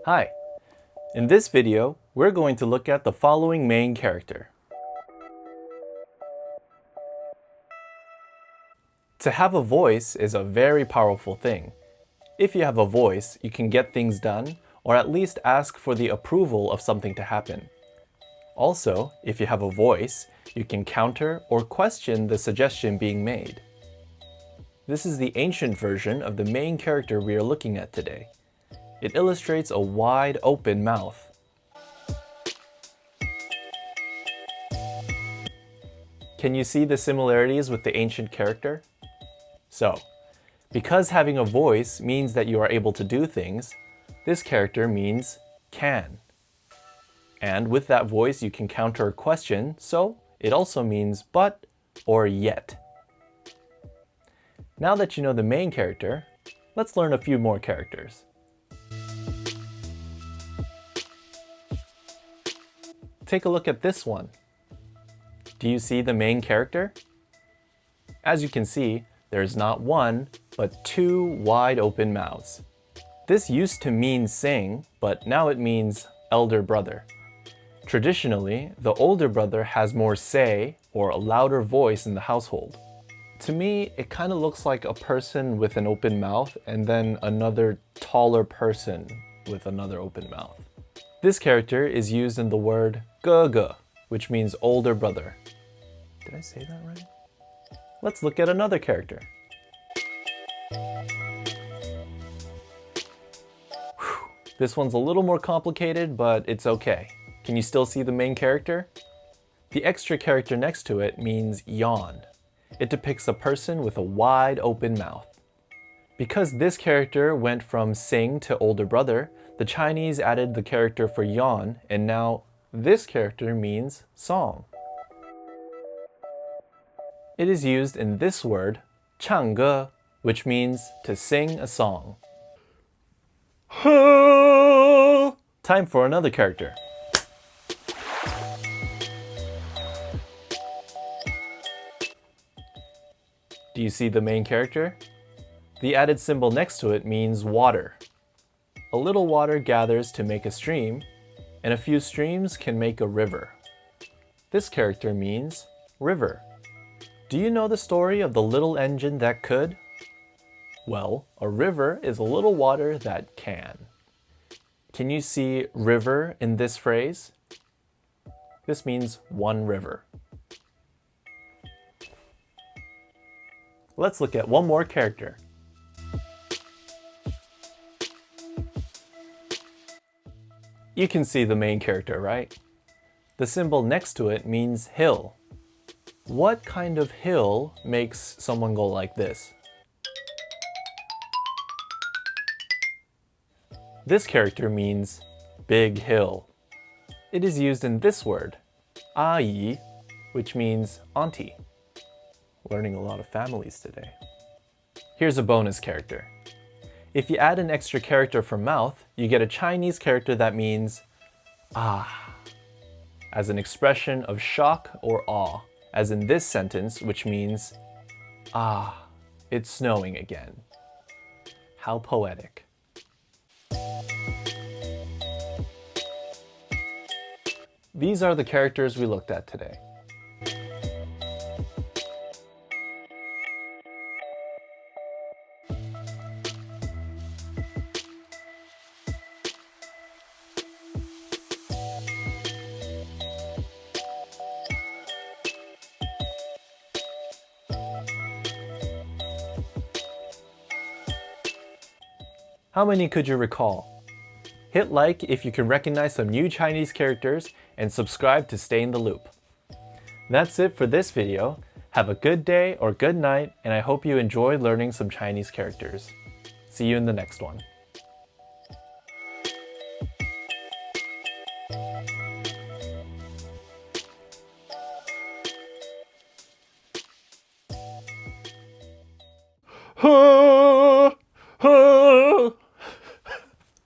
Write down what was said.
Hi! In this video, we're going to look at the following main character. To have a voice is a very powerful thing. If you have a voice, you can get things done, or at least ask for the approval of something to happen. Also, if you have a voice, you can counter or question the suggestion being made. This is the ancient version of the main character we are looking at today. It illustrates a wide open mouth. Can you see the similarities with the ancient character? So, because having a voice means that you are able to do things, this character means can. And with that voice you can counter a question, so it also means but or yet. Now that you know the main character, let's learn a few more characters. Take a look at this one. Do you see the main character? As you can see, there's not one, but two wide open mouths. This used to mean sing, but now it means elder brother. Traditionally, the older brother has more say, or a louder voice in the household. To me, it kind of looks like a person with an open mouth and then another taller person with another open mouth. This character is used in the word gēge, which means older brother. Did I say that right? Let's look at another character. This one's a little more complicated, but it's okay. Can you still see the main character? The extra character next to it means yawn. It depicts a person with a wide open mouth. Because this character went from sing to older brother, the Chinese added the character for yawn, and now this character means song. It is used in this word, chànggē, which means to sing a song. Time for another character. Do you see the main character? The added symbol next to it means water. A little water gathers to make a stream, and a few streams can make a river. This character means river. Do you know the story of the little engine that could? Well, a river is a little water that can. Can you see river in this phrase? This means one river. Let's look at one more character. You can see the main character, right? The symbol next to it means hill. What kind of hill makes someone go like this? This character means big hill. It is used in this word, auntie, which means auntie. Learning a lot of families today. Here's a bonus character. If you add an extra character for mouth, you get a Chinese character that means ah, as an expression of shock or awe, as in this sentence, which means ah, it's snowing again. How poetic. These are the characters we looked at today. How many could you recall? Hit like if you can recognize some new Chinese characters and subscribe to stay in the loop. That's it for this video. Have a good day or good night, and I hope you enjoyed learning some Chinese characters. See you in the next one.